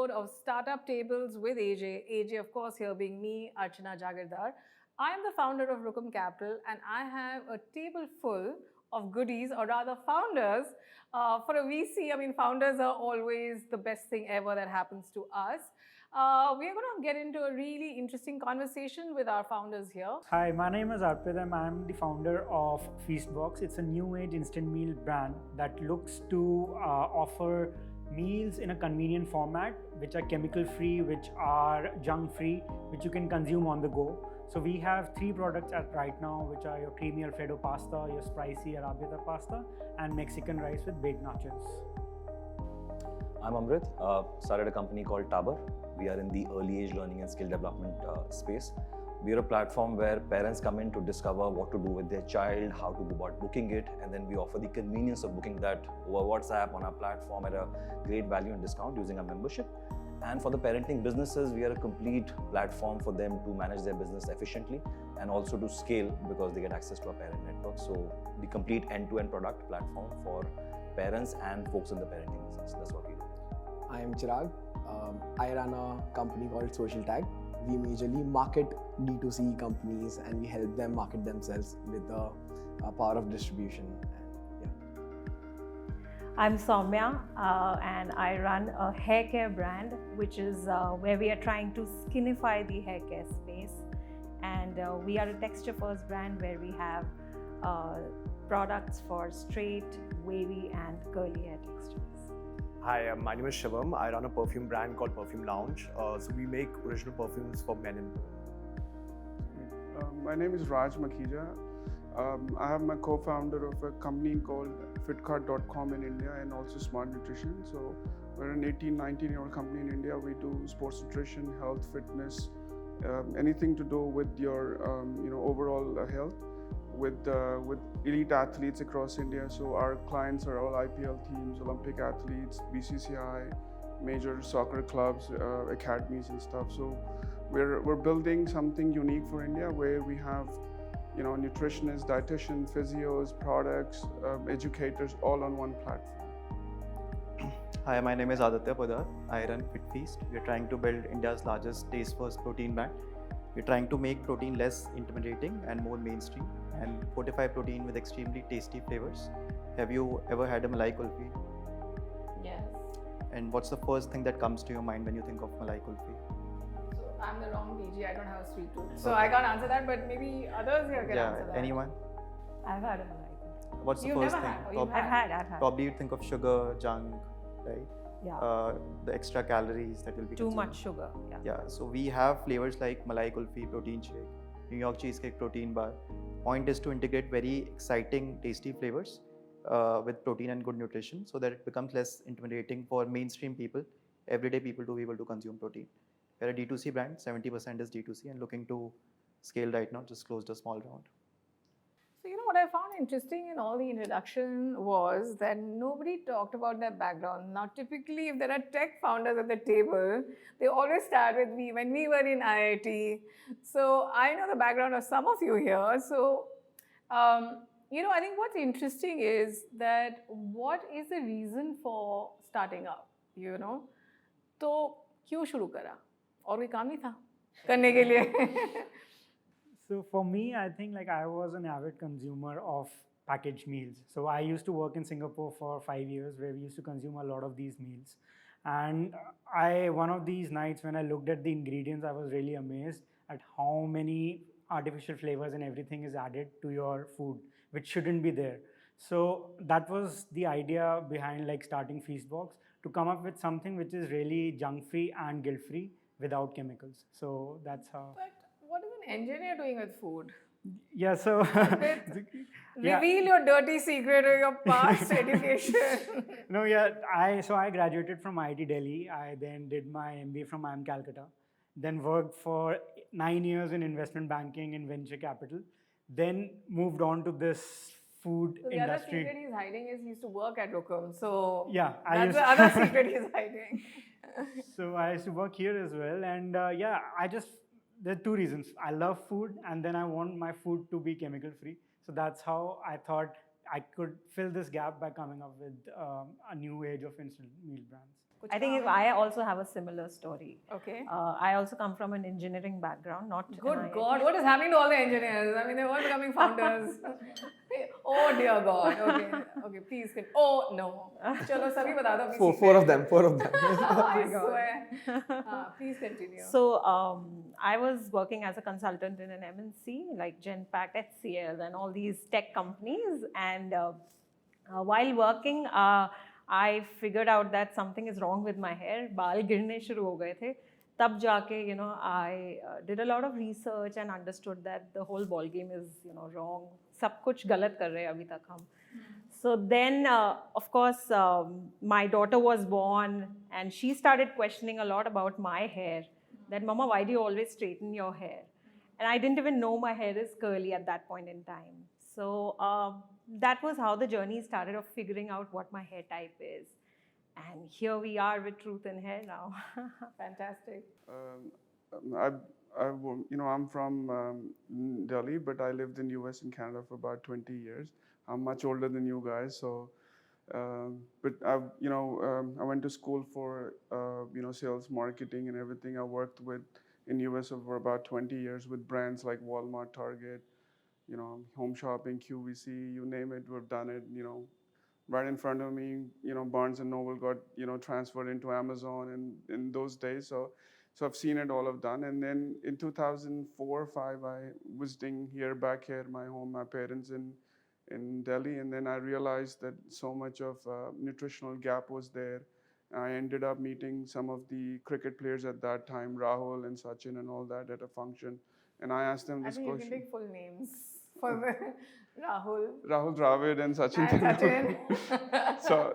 episode of Startup Tables with AJ. AJ, of course, here being me, Archana Jahagirdar. I am the founder of Rukam Capital, and I have a table full of goodies, or rather founders. For a VC, I mean, founders are always the best thing ever that happens to us. We are going to get into a really interesting conversation with our founders here. Hi, my name is Arpit and I'm the founder of FeastBox. It's a new age instant meal brand that looks to offer meals in a convenient format, which are chemical free, which are junk free, which you can consume on the go. So we have 3 products right now, which are your creamy Alfredo pasta, your spicy arrabbiata pasta, and Mexican rice with baked nachos. I'm Amrit, started a company called taabur. We are in the early age learning and skill development space. We are a platform where parents come in to discover what to do with their child, how to go about booking it, and then we offer the convenience of booking that over WhatsApp on our platform at a great value and discount using our membership. And for the parenting businesses, we are a complete platform for them to manage their business efficiently and also to scale because they get access to our parent network. So the complete end-to-end product platform for parents and folks in the parenting business. That's what we do. I am Chirag. I run a company called SocialTAG. We majorly market D2C companies and we help them market themselves with the power of distribution. I'm Saumya and I run a hair care brand, which is where we are trying to skinify the hair care space. And we are a texture first brand where we have products for straight, wavy and curly hair textures. Hi, my name is Shivam. I run a perfume brand called Perfume Lounge. So we make original perfumes for men and women. My name is Raj Makhija. I am a co-founder of a company called fitcart.com in India and also Smart Nutrition. So we're an 19-year-old company in India. We do sports nutrition, health, fitness, anything to do with your overall health with elite athletes across India. So our clients are all IPL teams, Olympic athletes, BCCI, major soccer clubs, academies and stuff. So we're building something unique for India where we have nutritionists, dietitians, physios, products, educators, all on one platform. Hi, my name is Aditya Poddar. I run FitFeast. We're trying to build India's largest taste-first protein brand. We're trying to make protein less intimidating and more mainstream and fortify protein with extremely tasty flavors. Have you ever had a Malai Kulfi? Yes. And what's the first thing that comes to your mind when you think of Malai Kulfi? So I'm the wrong PG, I don't have a sweet tooth. So I can't answer that, but maybe others here can answer that. Anyone? I've had a Malai Kulfi. What's the You've first never thing? had, or you've I've had. Probably you'd think of sugar, junk, right? Yeah. The extra calories that will be Too consumed. much sugar. Yeah, so we have flavors like Malai Kulfi, protein shake, New York cheesecake protein bar. Point is to integrate very exciting, tasty flavors with protein and good nutrition so that it becomes less intimidating for mainstream people, everyday people to be able to consume protein. We're a D2C brand, 70% is D2C and looking to scale right now, just closed a small round. So, what I found interesting in all the introduction was that nobody talked about their background. Now, typically, if there are tech founders at the table, they always start with me when we were in IIT. So, I know the background of some of you here. So, I think what's interesting is that what is the reason for starting up, तो क्यों शुरू करा? और कोई काम नहीं था करने के लिए? So for me, I think I was an avid consumer of packaged meals. So I used to work in Singapore for 5 years where we used to consume a lot of these meals. And one of these nights when I looked at the ingredients, I was really amazed at how many artificial flavors and everything is added to your food, which shouldn't be there. So that was the idea behind starting FeastBox, to come up with something which is really junk-free and guilt-free without chemicals. So that's how. But what is an engineer doing with food? Yeah, so reveal your dirty secret or your past education. No, yeah, I graduated from IIT Delhi. I then did my MBA from IIM Calcutta. Then worked for 9 years in investment banking and venture capital. Then moved on to this food so the industry. other secret he's hiding is he used to work at Rukam. So yeah, that's the other secret he's hiding. So I used to work here as well, and there are 2 reasons. I love food, and then I want my food to be chemical free. So that's how I thought I could fill this gap by coming up with a new age of instant meal brands. कुछ I think काम I also have a similar story. Okay. I also come from an engineering background, not Good an IIT. God, what is happening to all the engineers? I mean, they're all becoming founders. Oh dear God. Okay, okay, please. Oh no. Chalo, sabhi bata do apni Four of them. I God. swear. Please continue. So I was working as a consultant in an MNC like Genpact, HCL, and all these tech companies. And while working, I figured out that something is wrong with my hair. बाल गिरने शुरू हो गए थे. तब जाके, I did a lot of research and understood that the whole ball game is, wrong. सब कुछ गलत कर रहे हैं अभी तक हम. So then, of course, my daughter was born and she started questioning a lot about my hair. That, Mama, why do you always straighten your hair? And I didn't even know my hair is curly at that point in time. So that was how the journey started of figuring out what my hair type is. And here we are with Truth in Hair now. Fantastic. I'm from Delhi, but I lived in US and Canada for about 20 years. I'm much older than you guys, so. But I went to school for sales, marketing, and everything. I worked in US for about 20 years with brands like Walmart, Target, Home Shopping, QVC, you name it, we've done it. Right in front of me, Barnes and Noble got transferred into Amazon, and in those days, so I've seen it all I've done. And then in 2004 or 5, I was back here, my home, my parents in Delhi, and then I realized that so much of nutritional gap was there. I ended up meeting some of the cricket players at that time, Rahul and Sachin and all that, at a function, and I asked them I this think you question. can take full names for the Rahul Dravid and Sachin Tendulkar.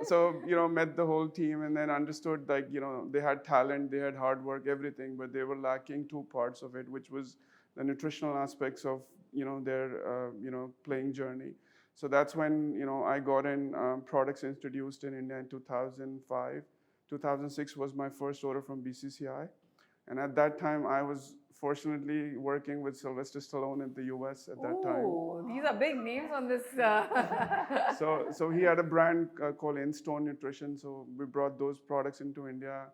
So met the whole team and then understood they had talent, they had hard work, everything, but they were lacking two parts of it, which was the nutritional aspects of their playing journey. So that's when I got in products introduced in India in 2005. 2006 was my first order from BCCI, and at that time I was fortunately working with Sylvester Stallone in the US at that time. Oh, these are big names on this. So he had a brand called InStone Nutrition. So we brought those products into India,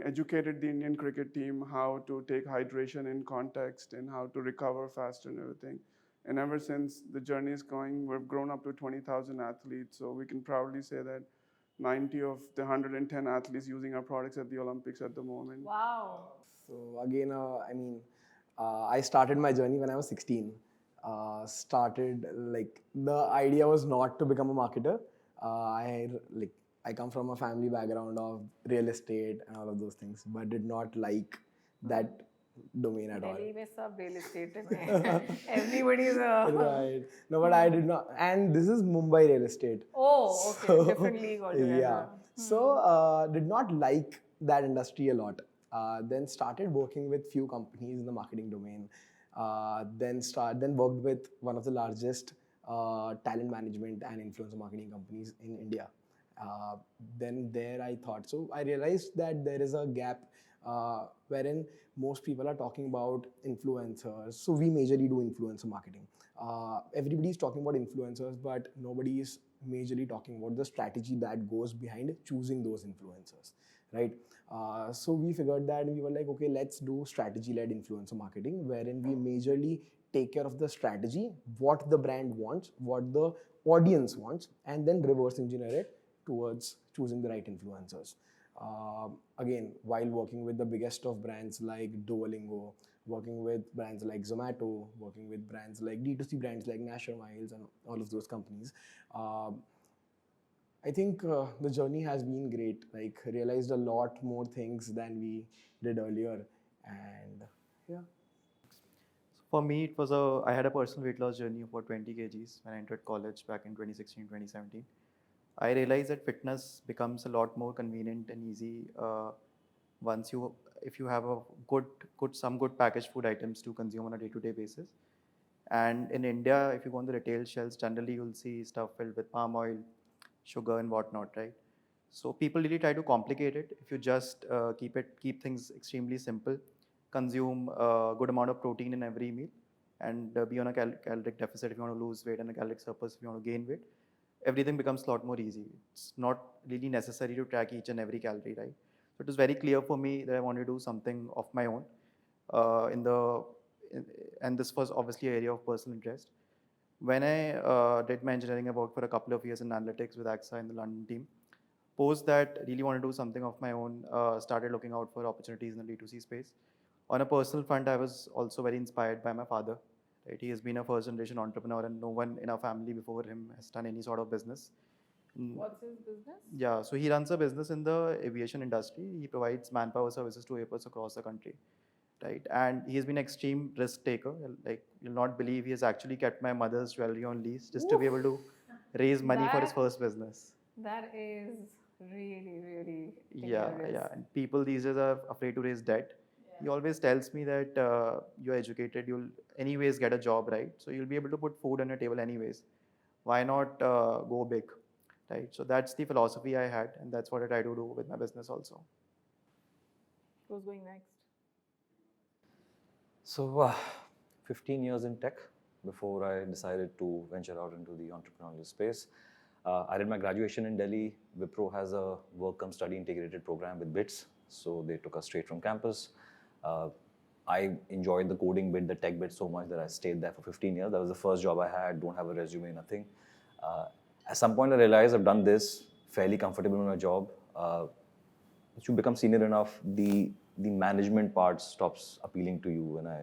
educated the Indian cricket team how to take hydration in context and how to recover faster and everything. And ever since the journey is going, we've grown up to 20,000 athletes. So we can proudly say that 90 of the 110 athletes using our products at the Olympics at the moment. Wow. So again, I started my journey when I was 16. The idea was not to become a marketer. I come from a family background of real estate and all of those things, but did not like that domain at all. Delhi mein sab real estate mein. Everybody is a... Right. No, but I did not. And this is Mumbai real estate. Oh, okay. Different league altogether. Yeah. So did not like that industry a lot. Then started working with few companies in the marketing domain. Then worked with one of the largest talent management and influencer marketing companies in India. Then there I thought, so I realized that there is a gap wherein most people are talking about influencers. So we majorly do influencer marketing. Everybody is talking about influencers, but nobody is majorly talking about the strategy that goes behind choosing those influencers, right? So we figured that, we were like, okay, let's do strategy-led influencer marketing, wherein we majorly take care of the strategy, what the brand wants, what the audience wants, and then reverse engineer it towards choosing the right influencers. Again, while working with the biggest of brands like Duolingo, working with brands like Zomato, working with brands like D2C brands like National Miles and all of those companies, I think the journey has been great. Realized a lot more things than we did earlier, and yeah. For me, I had a personal weight loss journey of about 20 kgs when I entered college back in 2016, 2017. I realized that fitness becomes a lot more convenient and easy if you have some good packaged food items to consume on a day-to-day basis. And in India, if you go on the retail shelves, generally you'll see stuff filled with palm oil, sugar, and whatnot, right? So people really try to complicate it. If you just keep things extremely simple, consume a good amount of protein in every meal, and be on a caloric deficit if you want to lose weight and a caloric surplus if you want to gain weight, everything becomes a lot more easy. It's not really necessary to track each and every calorie, right? So it was very clear for me that I wanted to do something of my own. And this was obviously an area of personal interest. When I did my engineering, I worked for a couple of years in analytics with AXA in the London team. Post that, really want to do something of my own, started looking out for opportunities in the D2C space. On a personal front, I was also very inspired by my father. Right? He has been a first generation entrepreneur and no one in our family before him has done any sort of business. What's his business? Yeah, so he runs a business in the aviation industry. He provides manpower services to airports across the country. Right, and he has been an extreme risk taker. Like, you'll not believe he has actually kept my mother's jewelry on lease just to be able to raise money for his first business. That is really, really Yeah, hilarious. yeah. And people these days are afraid to raise debt. He always tells me that you're educated, you'll anyways get a job, right? So you'll be able to put food on your table anyways. Why not go big, right? So that's the philosophy I had, and that's what I try to do with my business also. Who's going next? So, 15 years in tech before I decided to venture out into the entrepreneurial space. I did my graduation in Delhi. Wipro has a work cum study integrated program with BITS, so they took us straight from campus. I enjoyed the coding bit, the tech bit so much that I stayed there for 15 years. That was the first job I had, don't have a resume, nothing. At some point I realized I've done this, fairly comfortable in my job. Once you become senior enough, the management part stops appealing to you, and I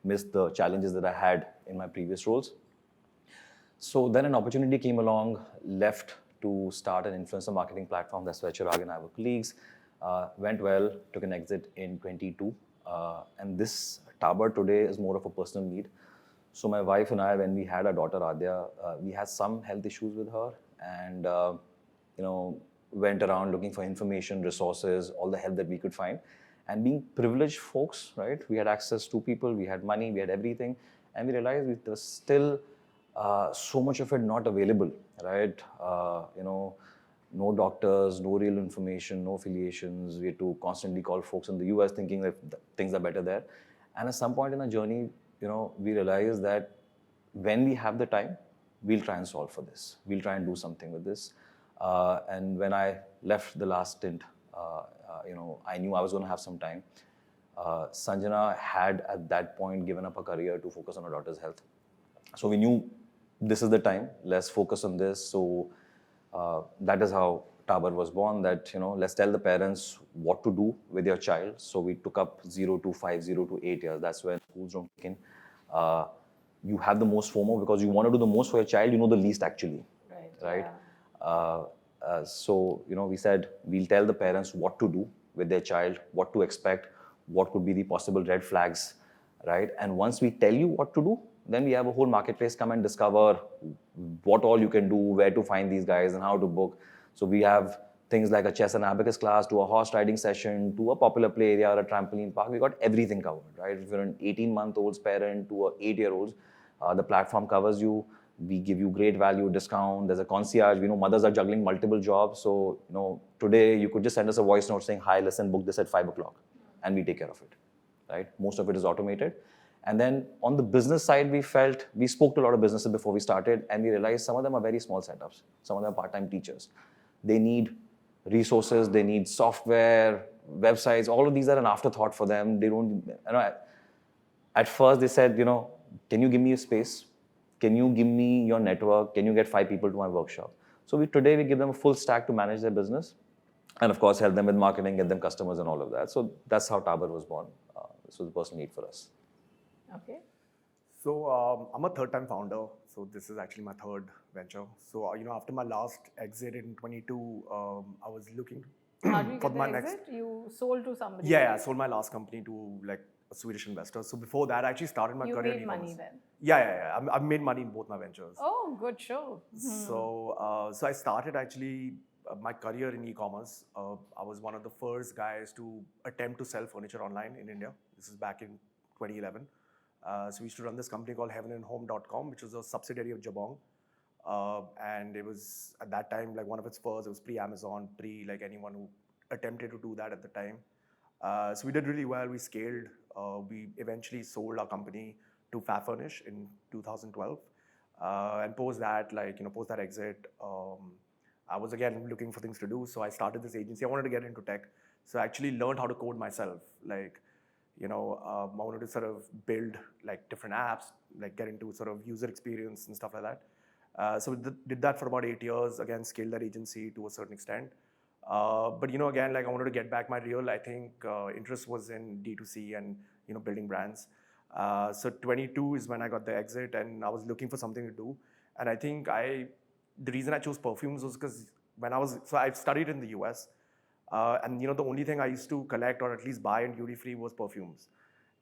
missed the challenges that I had in my previous roles. So then an opportunity came along, left to start an influencer marketing platform. That's where Chirag and I were colleagues. Went well, took an exit in 22. And this taabur today is more of a personal need. So my wife and I, when we had our daughter Adya, we had some health issues with her, and went around looking for information, resources, all the help that we could find. And being privileged folks, right? We had access to people, we had money, we had everything, and we realized there was still so much of it not available, right? No doctors, no real information, no affiliations. We had to constantly call folks in the US thinking that things are better there. And at some point in our journey, we realized that when we have the time, we'll try and solve for this. We'll try and do something with this. And when I left the last stint, I knew I was going to have some time. Sanjana had at that point given up her career to focus on her daughter's health. So we knew this is the time, let's focus on this. So that is how taabur was born, that, let's tell the parents what to do with your child. So we took up 0 to 5, 0 to 8 years. That's when schools don't kick in. You have the most FOMO because you want to do the most for your child, you know the least actually. Right? Yeah. So, we said, we'll tell the parents what to do with their child, what to expect, what could be the possible red flags, right? And once we tell you what to do, then we have a whole marketplace come and discover what all you can do, where to find these guys and how to book. So we have things like a chess and abacus class, to a horse riding session, to a popular play area or a trampoline park. We got everything covered, right? If you're an 18-month-old's parent to an 8-year-old, the platform covers you. We give you great value, discount. There's a concierge. We know mothers are juggling multiple jobs. So, today you could just send us a voice note saying, hi, listen, book this at 5 o'clock. And we take care of it, right? Most of it is automated. And then on the business side, we spoke to a lot of businesses before we started, and we realized some of them are very small setups. Some of them are part-time teachers. They need resources, they need software, websites. All of these are an afterthought for them. They don't, at first they said, can you give me a space? Can you give me your network? Can you get 5 people to my workshop? So today we give them a full stack to manage their business, and of course help them with marketing, get them customers and all of that. So that's how taabur was born. This was a personal need for us. Okay. So I'm a third-time founder. So this is actually my third venture. So after my last exit in 22, I was looking How did you for get my the next. exit? You sold to somebody? Yeah, I sold my last company to a Swedish investor. So before that, I actually started my career in You made money e-commerce. then? Yeah. I've made money in both my ventures. Oh, good show. So I started actually my career in e-commerce. I was one of the first guys to attempt to sell furniture online in India. This is back in 2011. So we used to run this company called heavenandhome.com, which was a subsidiary of Jabong. And it was at that time one of its first. It was pre-Amazon, anyone who attempted to do that at the time. So we did really well. We scaled. We eventually sold our company to Furnish in 2012. And post that, post that exit, I was again looking for things to do. So I started this agency. I wanted to get into tech. So I actually learned how to code myself. I wanted to sort of build like different apps, like get into sort of user experience and stuff like that. So did that for about 8 years. Again, scaled that agency to a certain extent. But again, like I wanted to get back my real, I think, interest was in D2C and building brands. So 22 is when I got the exit, and I was looking for something to do. And I think the reason I chose perfumes was because I studied in the US, and the only thing I used to collect or at least buy in duty free was perfumes.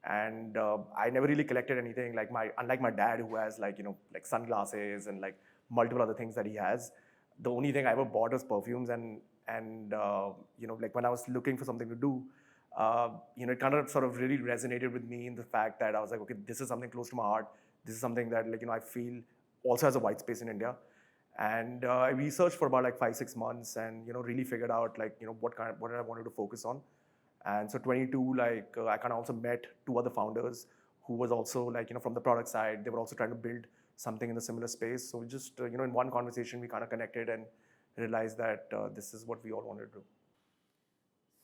And I never really collected anything unlike my dad, who has like sunglasses and like multiple other things that he has. The only thing I ever bought was perfumes, and like when I was looking for something to do, it kind of sort of really resonated with me in the fact that I was like, okay, this is something close to my heart. This is something that I feel also has a white space in India. And I researched for about like 5-6 months, and really figured out what I wanted to focus on. And so 22, I kind of also met 2 other founders who was also from the product side. They were also trying to build something in the similar space. So we just in one conversation we kind of connected and realized that this is what we all wanted to do.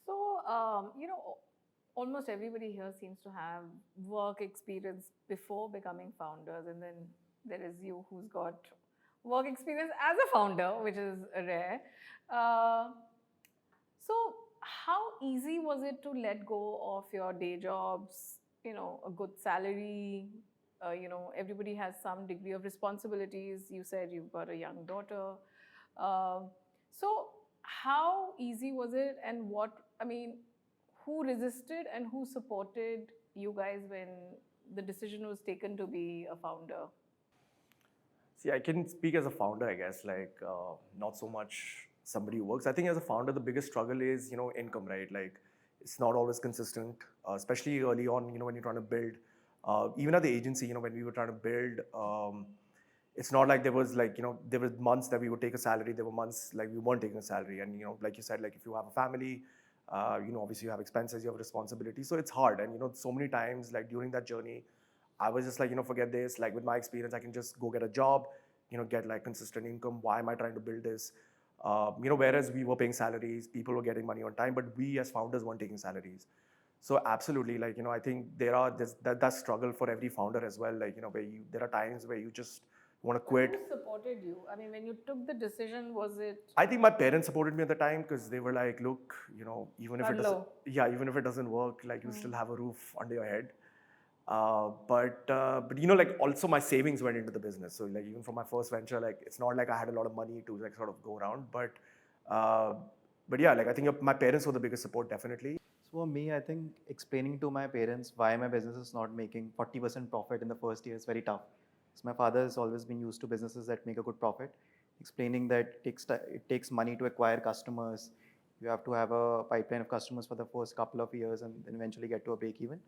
So, almost everybody here seems to have work experience before becoming founders, and then there is you who's got work experience as a founder, which is rare. So, how easy was it to let go of your day jobs, a good salary? Everybody has some degree of responsibilities. You said you've got a young daughter. So, how easy was it, and who resisted and who supported you guys when the decision was taken to be a founder? See, I can speak as a founder, I guess, not so much somebody who works. I think as a founder, the biggest struggle is, income, right? Like, it's not always consistent, especially early on, when you're trying to build. Even at the agency, when we were trying to build, it's not like there was there were months that we would take a salary. There were months like we weren't taking a salary. And, like you said, if you have a family, obviously you have expenses, you have responsibilities. So it's hard. And, so many times, during that journey, I was just forget this. With my experience, I can just go get a job, get consistent income. Why am I trying to build this? Whereas we were paying salaries, people were getting money on time, but we as founders weren't taking salaries. So absolutely, I think there's that struggle for every founder as well. There are times where you just want to quit. Who supported you? When you took the decision, was it? I think my parents supported me at the time because they were like, look, even if it doesn't work, you still have a roof under your head. But also my savings went into the business. So even from my first venture, it's not like I had a lot of money to sort of go around. But yeah, I think my parents were the biggest support, definitely. So for me, I think explaining to my parents why my business is not making 40% profit in the first year is very tough. So my father has always been used to businesses that make a good profit. Explaining that it takes money to acquire customers. You have to have a pipeline of customers for the first couple of years and then eventually get to a break even.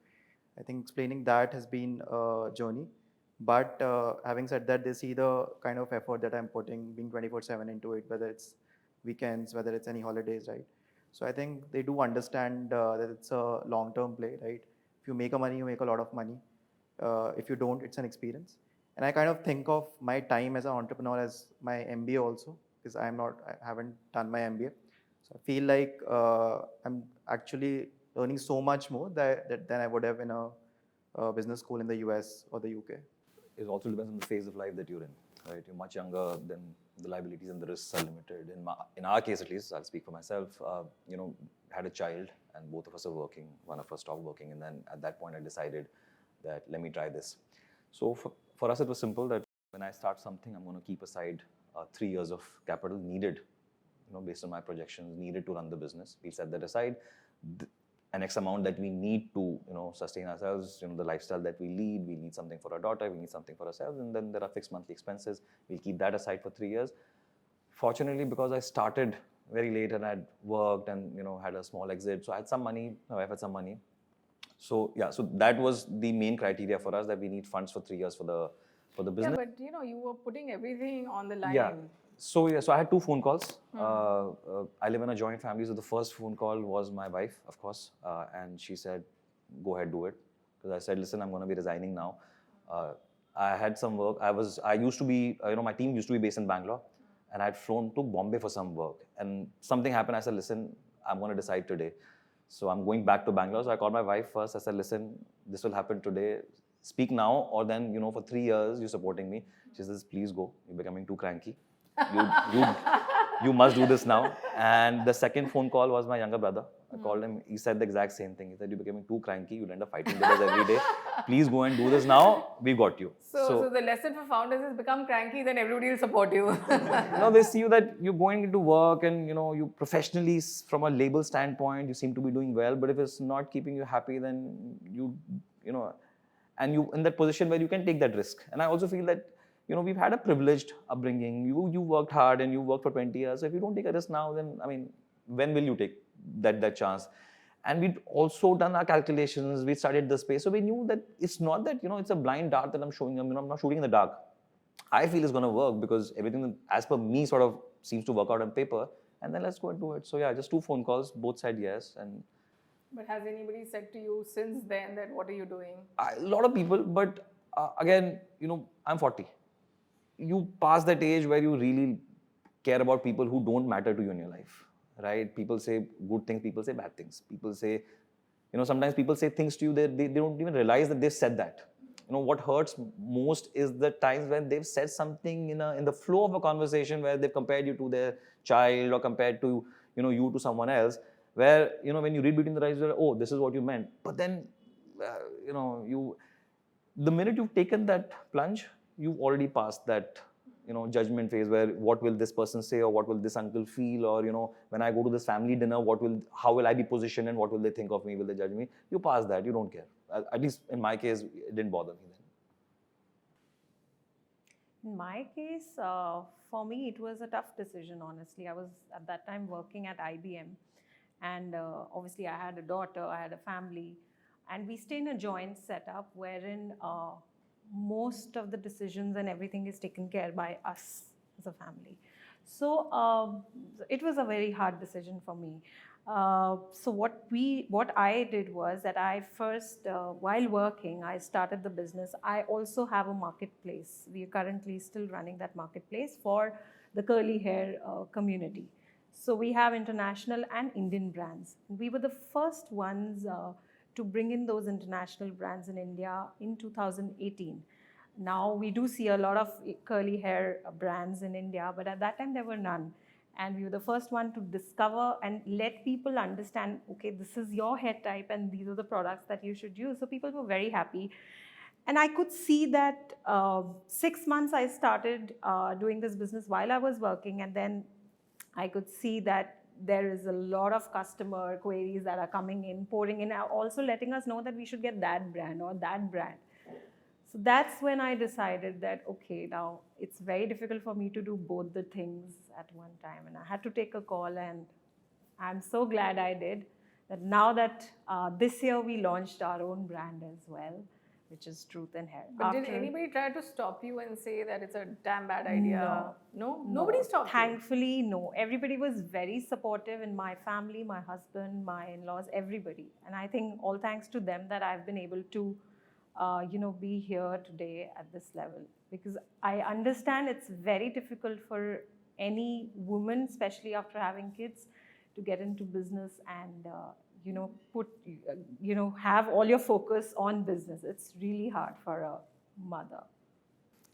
I think explaining that has been a journey. But having said that, they see the kind of effort that I'm putting, being 24/7 into it, whether it's weekends, whether it's any holidays, right? So I think they do understand that it's a long-term play, right? If you make money, you make a lot of money. If you don't, it's an experience. And I kind of think of my time as an entrepreneur as my MBA also, because I haven't done my MBA. So I feel like I'm actually learning so much more than I would have in a business school in the US or the UK. It also depends on the phase of life that you're in, right? You're much younger, then the liabilities and the risks are limited. In our case, at least, I'll speak for myself, had a child and both of us are working. One of us stopped working, and then at that point I decided that let me try this. So for us, it was simple that when I start something, I'm going to keep aside 3 years of capital needed, based on my projections, needed to run the business. We set that aside. An X amount that we need to, sustain ourselves, the lifestyle that we lead. We need something for our daughter, we need something for ourselves, and then there are fixed monthly expenses. We'll keep that aside for 3 years. Fortunately, because I started very late and I'd worked and, had a small exit, so I had some money, my wife had some money. So yeah, so that was the main criteria for us, that we need funds for 3 years for the business. Yeah, but you were putting everything on the line. Yeah. So I had 2 phone calls. I live in a joint family, so the first phone call was my wife, of course, and she said, "Go ahead, do it." Because I said, "Listen, I'm going to be resigning now. I had some work. I used to be, my team used to be based in Bangalore, and I had flown to Bombay for some work. And something happened. I said, listen, I'm going to decide today. So I'm going back to Bangalore. So I called my wife first. I said, listen, this will happen today. Speak now, or then, for 3 years, you're supporting me. She says, please go. You're becoming too cranky. You must do this now. And the second phone call was my younger brother. I called him. He said the exact same thing. He said, you're becoming too cranky. You'll end up fighting with us every day. Please go and do this now. We've got you. So the lesson for founders is become cranky, then everybody will support you. They see you that you're going into work and, you professionally, from a label standpoint, you seem to be doing well. But if it's not keeping you happy, then and you in that position where you can take that risk. And I also feel that, we've had a privileged upbringing. You worked hard and you worked for 20 years. So if you don't take a risk now, then, when will you take that chance? And we'd also done our calculations. We studied the space. So we knew that it's not that, it's a blind dart that I'm showing them. I'm not shooting in the dark. I feel it's going to work because everything, as per me, sort of seems to work out on paper. And then let's go and do it. So yeah, just 2 phone calls. Both said yes. But has anybody said to you since then that what are you doing? A lot of people. But again, I'm 40. You pass that age where you really care about people who don't matter to you in your life. Right? People say good things, people say bad things. People say, sometimes people say things to you that they don't even realize that they've said that. What hurts most is the times when they've said something in the flow of a conversation where they've compared you to their child or compared to, you to someone else, where, when you read between the lines, you're like, oh, this is what you meant. But then, the minute you've taken that plunge, you've already passed that judgment phase where what will this person say or what will this uncle feel, or when I go to this family dinner, how will I be positioned and what will they think of me? Will they judge me? You pass that. You don't care. At least in my case, it didn't bother me then. In my case, for me, it was a tough decision, honestly. I was at that time working at IBM, and obviously I had a daughter, I had a family, and we stay in a joint setup wherein most of the decisions and everything is taken care by us as a family. So it was a very hard decision for me. So what I did was that I first, while working, I started the business. I also have a marketplace. We are currently still running that marketplace for the curly hair community. So we have international and Indian brands. We were the first ones to bring in those international brands in India in 2018. Now we do see a lot of curly hair brands in India, but at that time there were none. And we were the first one to discover and let people understand, okay, this is your hair type and these are the products that you should use. So people were very happy. And I could see that 6 months I started doing this business while I was working, and then I could see that there is a lot of customer queries that are coming in, pouring in, also letting us know that we should get that brand or that brand. So that's when I decided that, okay, now it's very difficult for me to do both the things at one time. And I had to take a call, and I'm so glad I did. That now that this year we launched our own brand as well, which is Truth in Hair. But did anybody try to stop you and say that it's a damn bad idea? No? Nobody stopped you? Thankfully, no. Everybody was very supportive in my family, my husband, my in-laws, everybody. And I think all thanks to them that I've been able to be here today at this level. Because I understand it's very difficult for any woman, especially after having kids, to get into business and have all your focus on business. It's really hard for a mother.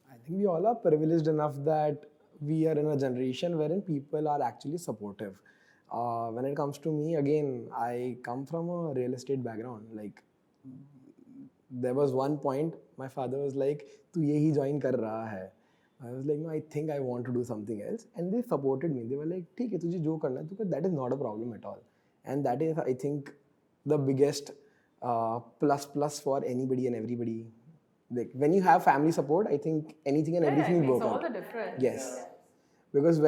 I think we all are privileged enough that we are in a generation wherein people are actually supportive. When it comes to me, again, I come from a real estate background. Like, there was one point my father was like, "Tu yehi join kar raha hai." I was like, "No, I think I want to do something else." And they supported me. They were like, "ठीक है, तुझे जो करना है तू कर." That is not a problem at all. And that is, I think, the biggest plus for anybody and everybody. Like, when you have family support, I think anything and everything will work out. It makes all the difference. Yes. Because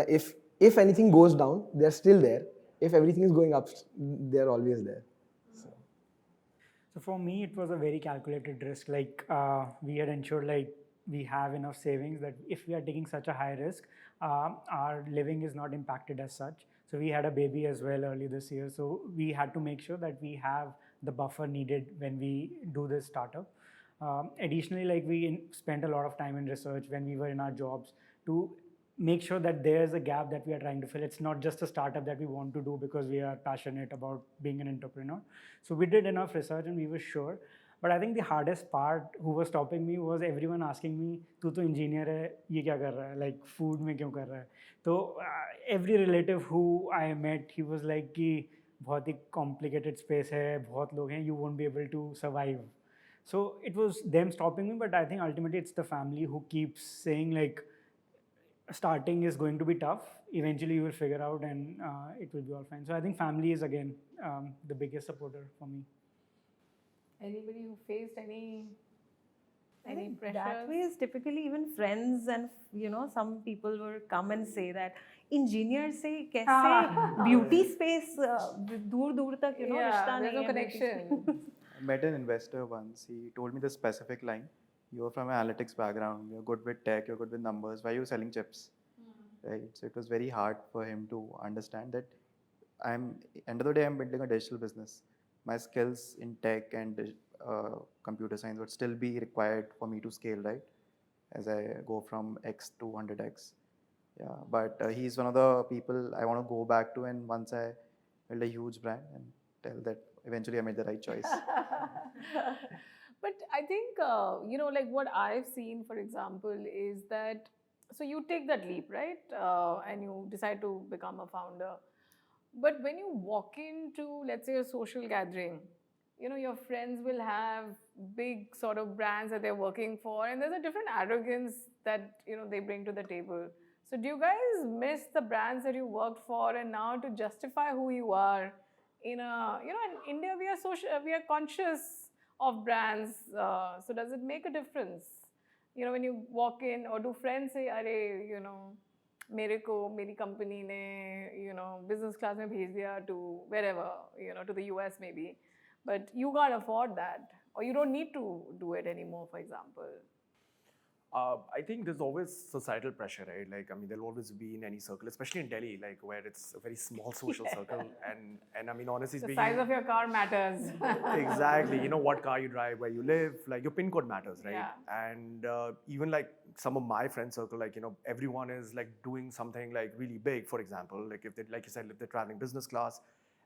if anything goes down, they're still there. If everything is going up, they're always there. So for me, it was a very calculated risk. Like we had ensured like we have enough savings that if we are taking such a high risk, our living is not impacted as such. So we had a baby as well early this year. So we had to make sure that we have the buffer needed when we do this startup. Additionally, like we spent a lot of time in research when we were in our jobs to make sure that there's a gap that we are trying to fill. It's not just a startup that we want to do because we are passionate about being an entrepreneur. So we did enough research and we were sure. But I think the hardest part who was stopping me was everyone asking me, "तू तो engineer है, ये क्या कर रहा है? Like food में क्यों कर रहा है?" So every relative who I met, he was like कि बहुत ही complicated space है, बहुत लोग हैं, you won't be able to survive. So it was them stopping me, but I think ultimately it's the family who keeps saying like, starting is going to be tough. Eventually you will figure out and it will be all fine. So I think family is again the biggest supporter for me. Anybody who faced any I think pressure? that way is typically even friends and some people will come and say that engineer से कैसे beauty space दूर दूर तक रिश्ता there's नहीं no है connection. I met an investor once. He told me the specific line: "You're from an analytics background. You're good with tech. You're good with numbers. Why are you selling chips?" Right. So it was very hard for him to understand that end of the day, I'm building a digital business. My skills in tech and computer science would still be required for me to scale, right? As I go from X to 100X. Yeah, but he's one of the people I want to go back to, and once I build a huge brand and tell that eventually I made the right choice. But I think, like what I've seen, for example, is that, so you take that leap, right? And you decide to become a founder. But when you walk into, let's say, a social gathering, your friends will have big sort of brands that they're working for, and there's a different arrogance that, they bring to the table. So do you guys miss the brands that you worked for, and now to justify who you are in India, we are conscious of brands. So does it make a difference? When you walk in, or do friends say, "Arey, मेरे को मेरी company ने business class में भेज दिया to wherever, to the US maybe, but you can't afford that, or you don't need to do it anymore," for example? I think there's always societal pressure, right? Like, I mean, there'll always be in any circle, especially in Delhi, like where it's a very small social circle. And I mean, honestly The speaking, size of your car matters. exactly. What car you drive, where you live, like your PIN code matters, right? Yeah. And even like some of my friend circle, like, everyone is like doing something like really big, for example, like if they, like you said, if they're traveling business class,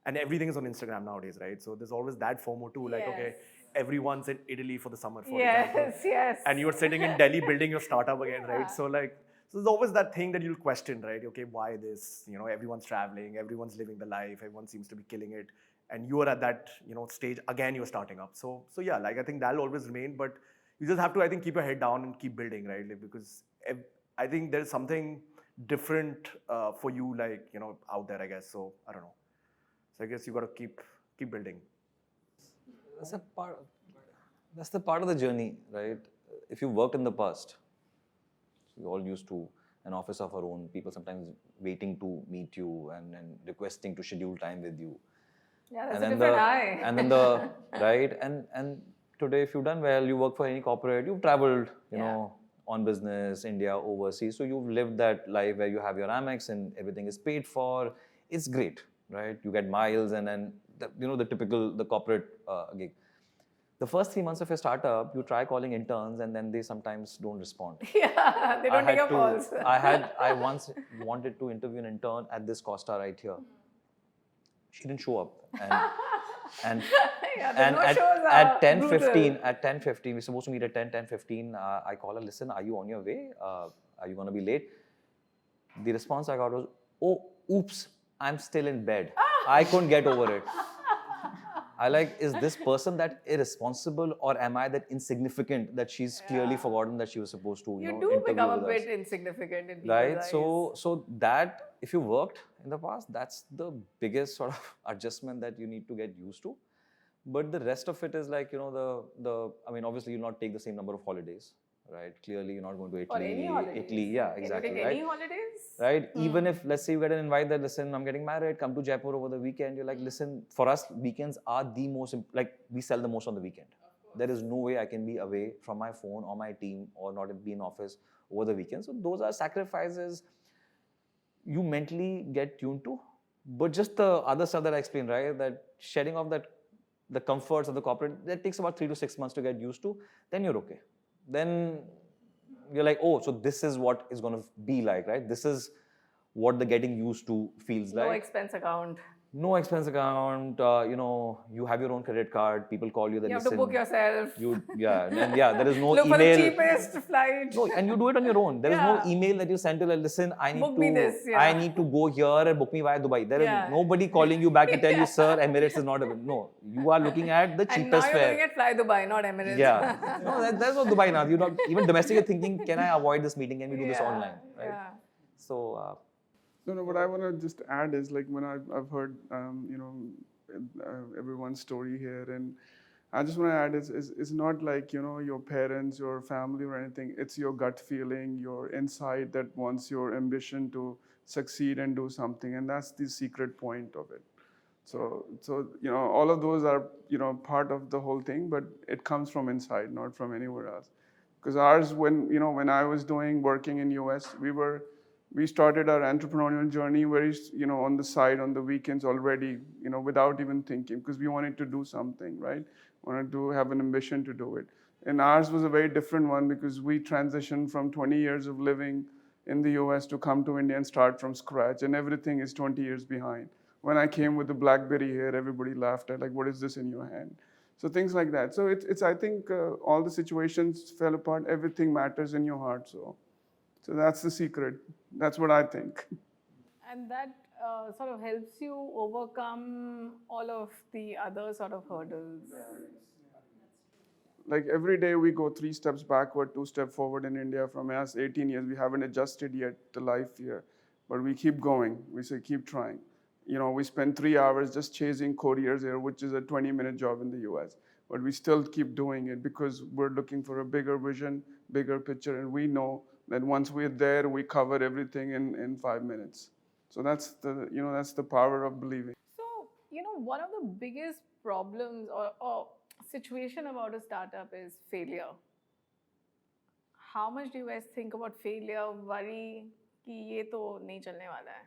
and everything is on Instagram nowadays, right? So there's always that FOMO too, like, okay, everyone's in Italy for the summer, for example. Yes. And you're sitting in Delhi building your startup again, right? So there's always that thing that you'll question, right? Okay, why this? Everyone's traveling, everyone's living the life, everyone seems to be killing it. And you are at that, stage, again, you're starting up. So yeah, like I think that'll always remain, but you just have to, I think, keep your head down and keep building, right? Like, because I think there's something different for you, like, out there, I guess. So I don't know. So I guess you got to keep building. That's the part of the journey, right? If you worked in the past, we all used to an office of our own, people sometimes waiting to meet you and requesting to schedule time with you. Yeah, that's a different eye. And then right? And today, if you've done well, you work for any corporate, you've traveled, you know, on business, India, overseas. So you've lived that life where you have your Amex and everything is paid for. It's great, right? You get miles and then, the typical, the corporate gig. The first 3 months of your startup, you try calling interns and then they sometimes don't respond. Yeah, they don't take your calls. I once wanted to interview an intern at this Costa right here. She didn't show up. And at 10:15, we're supposed to meet at 10:15. I call her, "Listen, are you on your way? Are you going to be late?" The response I got was, "Oh, oops, I'm still in bed. I couldn't get over it." I like, is this person that irresponsible, or am I that insignificant that she's clearly forgotten that she was supposed to, you do become a bit insignificant in people's eyes. So that, if you worked in the past, that's the biggest sort of adjustment that you need to get used to. But the rest of it is like, I mean, obviously you'll not take the same number of holidays, right? Clearly you're not going to Italy. Or any holidays. Italy, yeah, exactly. Can you take any holidays? Right? Even if, let's say you get an invite that, "Listen, I'm getting married, come to Jaipur over the weekend." You're like, "Listen, for us, weekends are the most, we sell the most on the weekend. There is no way I can be away from my phone or my team or not be in office over the weekend." So those are sacrifices you mentally get tuned to. But just the other stuff that I explained, right? That shedding off that the comforts of the corporate, that takes about 3 to 6 months to get used to, then you're okay. Then you're like, oh, so this is what is going to be like, right? This is what the getting used to feels No like. expense account. No expense account, you have your own credit card, people call you, You have to book yourself. There is no Look email. for the cheapest flight. No, and you do it on your own. There is no email that you send to like, listen, I need to go here and book me via Dubai. There is nobody calling you back to tell you, sir, Emirates is not available. No, you are looking at the cheapest and now you're looking at Fly Dubai, not Emirates. Yeah. No, that's not Dubai now. You're not even domestically thinking, can I avoid this meeting? Can we do this online? Right? Yeah. So No, what I want to just add is like when I've heard, everyone's story here, and I just want to add it's not like, your parents, your family or anything. It's your gut feeling, your inside that wants your ambition to succeed and do something. And that's the secret point of it. So all of those are, part of the whole thing, but it comes from inside, not from anywhere else. Because ours, when I was working in US, we started our entrepreneurial journey very, on the side, on the weekends already, without even thinking, because we wanted to do something, right? Wanted to have an ambition to do it. And ours was a very different one because we transitioned from 20 years of living in the US to come to India and start from scratch, and everything is 20 years behind. When I came with the BlackBerry here, everybody laughed at like, what is this in your hand? So things like that. So it's I think all the situations fell apart. Everything matters in your heart. So that's the secret. That's what I think. And that sort of helps you overcome all of the other sort of hurdles. Like every day we go 3 steps backward, 2 steps forward in India. From us 18 years, we haven't adjusted yet to life here. But we keep going. We say, keep trying. We spend 3 hours just chasing couriers here, which is a 20-minute job in the US. But we still keep doing it because we're looking for a bigger vision, bigger picture, and we know that once we're there, we cover everything in 5 minutes. So that's the power of believing. So, one of the biggest problems or situation about a startup is failure. How much do you guys think about failure, worry, कि ये तो नहीं चलने वाला है?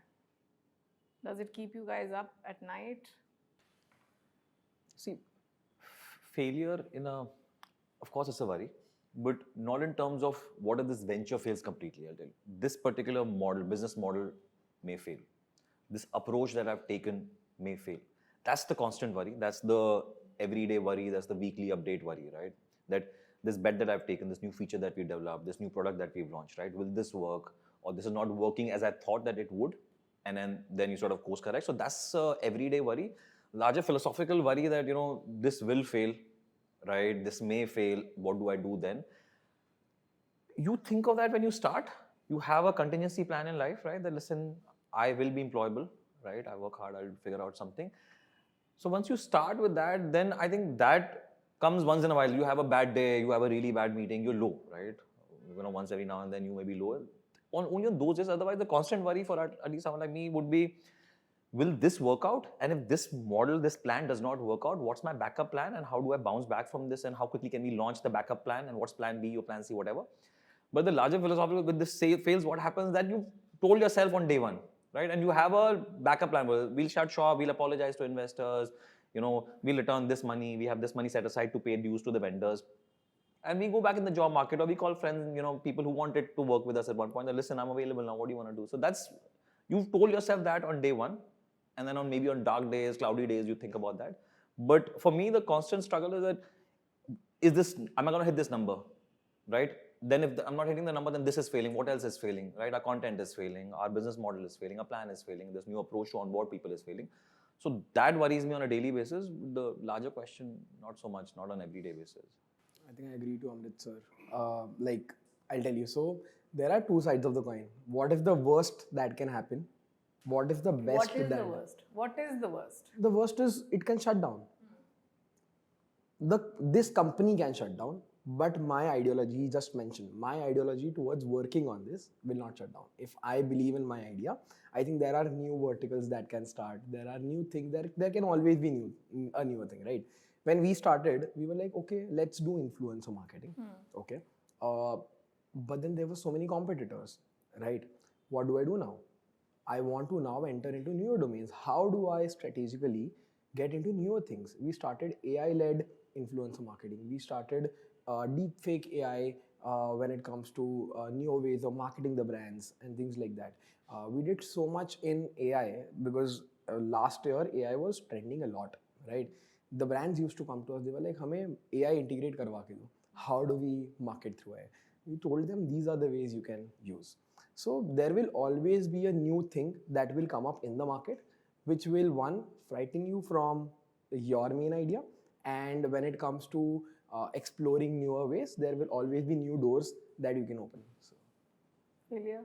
Does it keep you guys up at night? see, failure of course it's a worry, but not in terms of what if this venture fails completely, I'll tell you. This particular business model may fail. This approach that I've taken may fail. That's the constant worry. That's the everyday worry. That's the weekly update worry, right? That this bet that I've taken, this new feature that we developed, this new product that we've launched, right? Will this work? Or this is not working as I thought that it would. And then you sort of course correct. So that's everyday worry. Larger philosophical worry that, this will fail, right? This may fail. What do I do then? You think of that when you start. You have a contingency plan in life, right? That listen, I will be employable, right? I work hard, I'll figure out something. So once you start with that, then I think that comes once in a while. You have a bad day, you have a really bad meeting, you're low, right? Once every now and then you may be low. Only on those days, otherwise the constant worry for at least someone like me would be, will this work out? And if this model, this plan does not work out, what's my backup plan? And how do I bounce back from this? And how quickly can we launch the backup plan? And what's plan B or plan C, whatever. But the larger philosophical, with this fails, what happens that you told yourself on day one, right? And you have a backup plan. We'll shut shop, we'll apologize to investors, we'll return this money, we have this money set aside to pay dues to the vendors. And we go back in the job market, or we call friends, people who wanted to work with us at one point, that listen, I'm available now, what do you want to do? So that's, you've told yourself that on day one. And then maybe on dark days, cloudy days, you think about that. But for me, the constant struggle is that, am I going to hit this number, right? Then if I'm not hitting the number, then this is failing. What else is failing, right? Our content is failing. Our business model is failing. Our plan is failing. This new approach to onboard people is failing. So that worries me on a daily basis. The larger question, not so much, not on everyday basis. I think I agree to Amrit sir. I'll tell you. So there are 2 sides of the coin. What is the worst that can happen? What is the best? What is the worst? What is the worst? The worst is it can shut down. This company can shut down, but my ideology, he just mentioned, my ideology towards working on this will not shut down. If I believe in my idea, I think there are new verticals that can start. There are new things. There can always be a newer thing, right? When we started, we were like, okay, let's do influencer marketing. Okay. But then there were so many competitors, right? What do I do now? I want to now enter into newer domains. How do I strategically get into newer things. We started AI-led influencer marketing. We started deepfake AI when it comes to newer ways of marketing the brands and things like that. We did so much in AI because last year AI was trending a lot, right? The brands used to come to us. They were like, "हमें AI integrate करवा के दो. How do we market through AI?" We told them these are the ways you can use. So there will always be a new thing that will come up in the market, which will one frighten you from your main idea, and when it comes to exploring newer ways, there will always be new doors that you can open. So. Failure.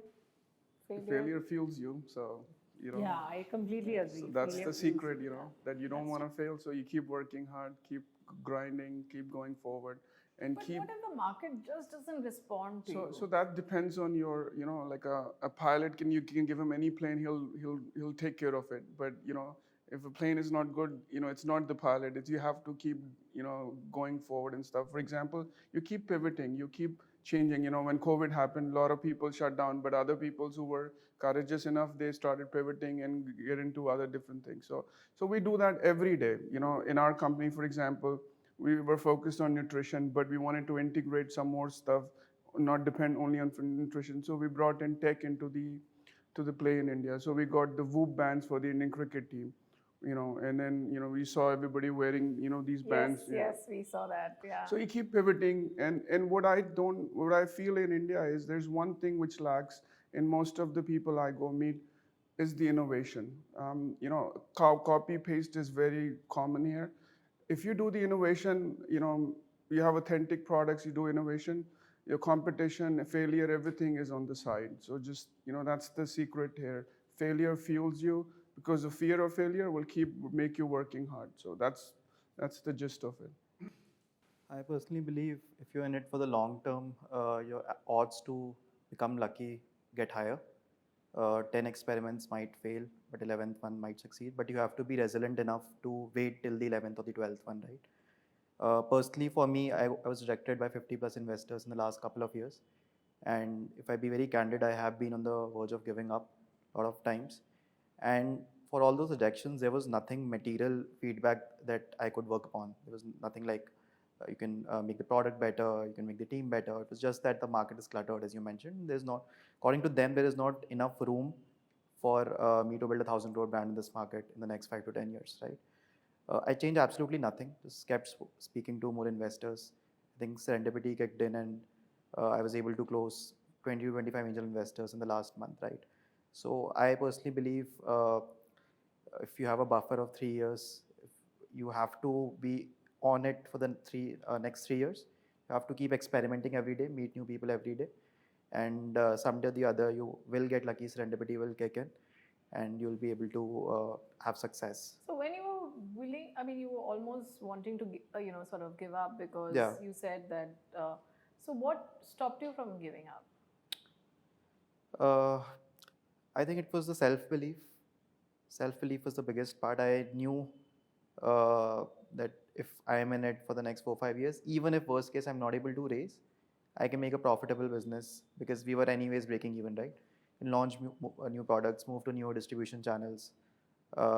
Failure fuels you, so Yeah, I completely agree. So that's Failure the secret, that you don't That's want to fail, so you keep working hard, keep grinding, keep going forward, and But keep. what if the market just doesn't respond to you? So that depends on your, like a pilot can give him any plane, he'll take care of it. But if a plane is not good, it's not the pilot. It's you have to keep, going forward and stuff. For example, you keep pivoting, you keep changing. When COVID happened, a lot of people shut down, but other people who were courageous enough, they started pivoting and get into other different things. So we do that every day. In our company, for example, we were focused on nutrition, but we wanted to integrate some more stuff, not depend only on nutrition. So we brought in tech into the play in India. So we got the Whoop bands for the Indian cricket team, and then we saw everybody wearing these bands. Yes, we saw that. Yeah. So you keep pivoting, and what I feel in India is there's one thing which lacks in most of the people I go meet is the innovation. Copy paste is very common here. If you do the innovation, you have authentic products, you do innovation, your competition, failure, everything is on the side. So just, that's the secret here. Failure fuels you because the fear of failure will make you working hard. So that's the gist of it. I personally believe if you're in it for the long term, your odds to become lucky get higher. 10 experiments might fail, but 11th one might succeed. But you have to be resilient enough to wait till the 11th or the 12th one, right? Personally, for me, I was rejected by 50 plus investors in the last couple of years. And if I be very candid, I have been on the verge of giving up a lot of times. And for all those rejections, there was nothing material feedback that I could work upon. There was nothing like you can make the product better, you can make the team better. It was just that the market is cluttered, as you mentioned. There's not, according to them, there is not enough room for me to build a 1,000 crore brand in this market in the next 5 to 10 years, right? I changed absolutely nothing. Just kept speaking to more investors. I think serendipity kicked in, and I was able to close 20 to 25 angel investors in the last month, right? So I personally believe if you have a buffer of 3 years, you have to be on it for the next 3 years. You have to keep experimenting every day, meet new people every day, and someday or the other you will get lucky. Serendipity will kick in, and you'll be able to have success. So when you were willing, you were almost wanting to, sort of give up because you said that. So what stopped you from giving up? I think it was the self-belief. Self-belief was the biggest part. I knew that if I am in it for the next 4 or 5 years, even if worst case I'm not able to raise, I can make a profitable business because we were anyways breaking even, right? And launch new products, move to newer distribution channels,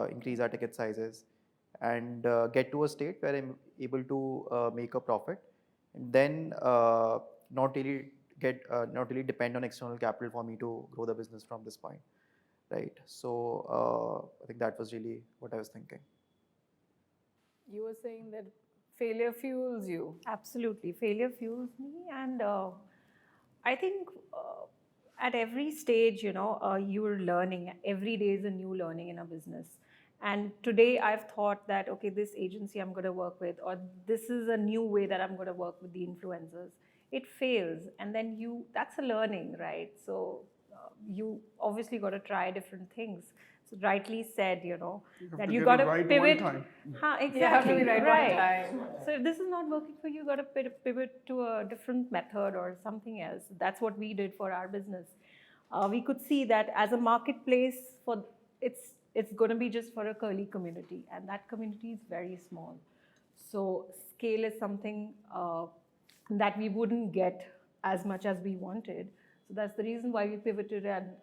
increase our ticket sizes, and get to a state where I'm able to make a profit, and then not really depend on external capital for me to grow the business from this point, right? So I think that was really what I was thinking. You were saying that failure fuels you. Absolutely. Failure fuels me. And I think at every stage, you're learning. Every day is a new learning in a business. And today I've thought that, okay, this agency I'm going to work with, or this is a new way that I'm going to work with the influencers. It fails. And then that's a learning, right? So you obviously got to try different things. So rightly said, that you got to pivot. Exactly. You have to be right one time. So if this is not working for you, you got to pivot to a different method or something else. That's what we did for our business. We could see that as a marketplace, it's going to be just for a curly community, and that community is very small. So scale is something that we wouldn't get as much as we wanted. So that's the reason why we pivoted and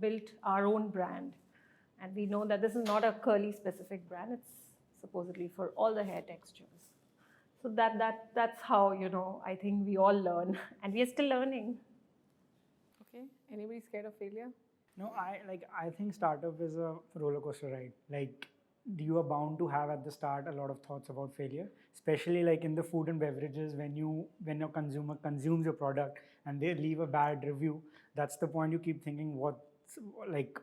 built our own brand. And we know that this is not a curly specific brand, it's supposedly for all the hair textures. So that's how, I think we all learn, and we are still learning. Okay. Anybody scared of failure? No, I think startup is a roller coaster ride. Like you are bound to have at the start a lot of thoughts about failure, especially like in the food and beverages when your consumer consumes your product and they leave a bad review. That's the point you keep thinking, what, like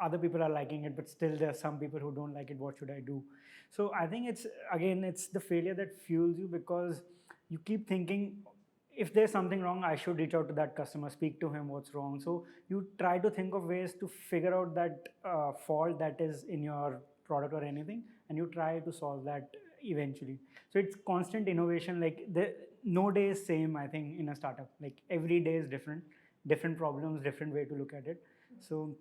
other people are liking it, but still there are some people who don't like it. What should I do? So I think it's the failure that fuels you, because you keep thinking, if there's something wrong, I should reach out to that customer, speak to him, what's wrong. So you try to think of ways to figure out that fault that is in your product or anything, and you try to solve that eventually. So it's constant innovation. Like no day is same, I think, in a startup. Like every day is different problems, different way to look at it. So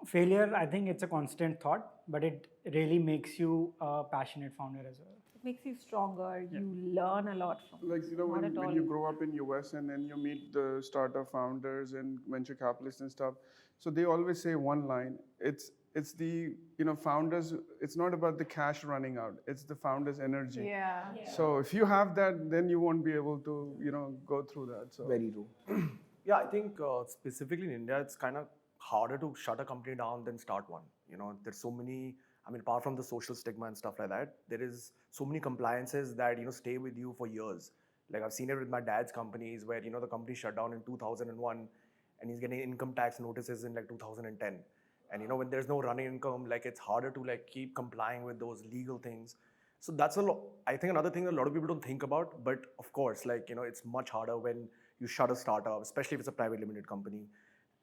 failure, I think it's a constant thought, but it really makes you a passionate founder as well. It makes you stronger. You learn a lot from Like, it. Not at when all. you grow up in US and then you meet the startup founders and venture capitalists and stuff, so they always say one line. It's the founders. It's not about the cash running out. It's the founders' energy. Yeah. So if you have that, then you won't be able to go through that. So Very true. Yeah, I think specifically in India, it's kind of harder to shut a company down than start one. There's so many, apart from the social stigma and stuff like that, there is so many compliances that, stay with you for years. Like I've seen it with my dad's companies where, the company shut down in 2001 and he's getting income tax notices in like 2010. And, when there's no running income, like it's harder to like keep complying with those legal things. So that's I think another thing that a lot of people don't think about, but of course, like, it's much harder when you shut a startup, especially if it's a private limited company.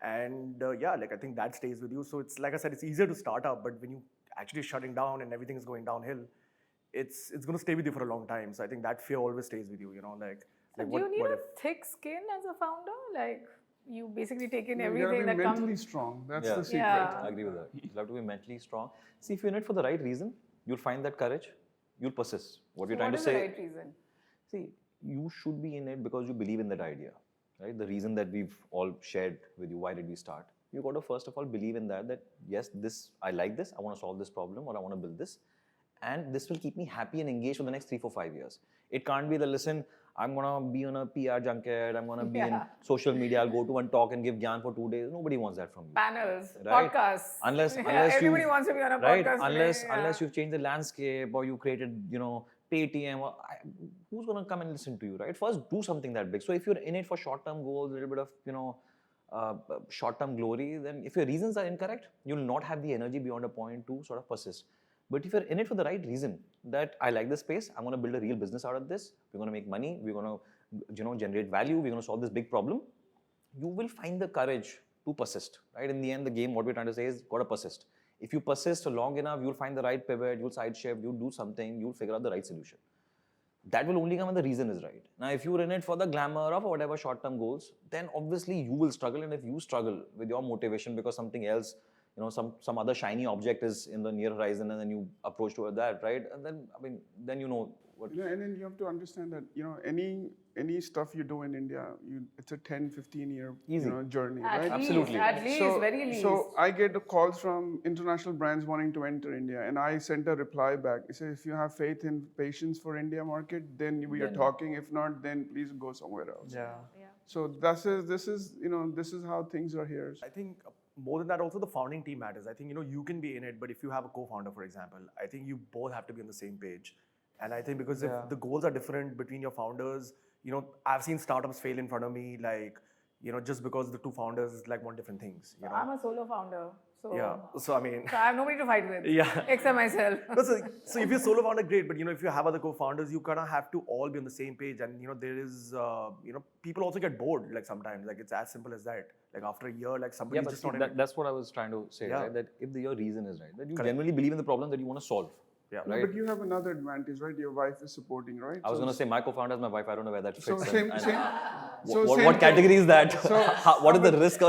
And I think that stays with you. So it's like I said, it's easier to start up, but when you actually shutting down and everything is going downhill, it's going to stay with you for a long time. So I think that fear always stays with you. So do you need a thick skin as a founder? Like you basically take in you gotta everything be that mentally comes. strong. That's Yeah. the secret. Yeah. I agree with that. You'll have to be mentally strong. See, if you're in it for the right reason, you'll find that courage, you'll persist. What we're trying to say. What is the right reason? See, you should be in it because you believe in that idea, right? The reason that we've all shared with you, why did we start? You got to first of all believe in that yes, I like this, I want to solve this problem, or I want to build this. And this will keep me happy and engaged for the next 3, 4, 5 years. It can't be listen, I'm going to be on a PR junket, I'm going to be in social media, I'll go to one talk and give gyan for 2 days. Nobody wants that from you. Panels, Right? podcasts. Unless everybody wants to be on a right? podcast. Unless you've changed the landscape or you created, Paytm, or who's going to come and listen to you, right? First, do something that big. So if you're in it for short-term goals, a little bit of, short-term glory, then if your reasons are incorrect, you'll not have the energy beyond a point to sort of persist. But if you're in it for the right reason, that I like this space, I'm going to build a real business out of this, we're going to make money, we're going to, generate value, we're going to solve this big problem, you will find the courage to persist, right? In the end, the game, what we're trying to say is, got to persist. If you persist long enough, you'll find the right pivot, you'll side shift, you'll do something, you'll figure out the right solution. That will only come when the reason is right. Now, if you're in it for the glamour of whatever short-term goals, then obviously you will struggle. And if you struggle with your motivation because something else, some other shiny object is in the near horizon, and then you approach toward that, right? And then, then you know what. And then you have to understand that, any stuff you do in India, it's a 10, 15 year journey, right? Absolutely. At least, very least. So I get calls from international brands wanting to enter India, and I sent a reply back. It says, if you have faith and patience for India market, then we are talking. If not, then please go somewhere else. Yeah. So this is how things are here. I think more than that, also the founding team matters. I think, you can be in it, but if you have a co-founder, for example, I think you both have to be on the same page. And I think because if the goals are different between your founders, I've seen startups fail in front of me, like, just because the two founders want different things. I'm a solo founder. So, So so I have nobody to fight with. Except myself. No, so if you're solo founder, great. But if you have other co-founders, you kind of have to all be on the same page. And there is, people also get bored. Like sometimes, like it's as simple as that. Like after a year, like somebody's just not in it. That's what I was trying to say, right? That if your reason is right, that you genuinely believe in the problem that you want to solve. Yeah. No, Right. but you have another advantage, right? Your wife is supporting, right? I was going to say my co-founder is my wife. I don't know where that fits. So same. What category is that? What is the risk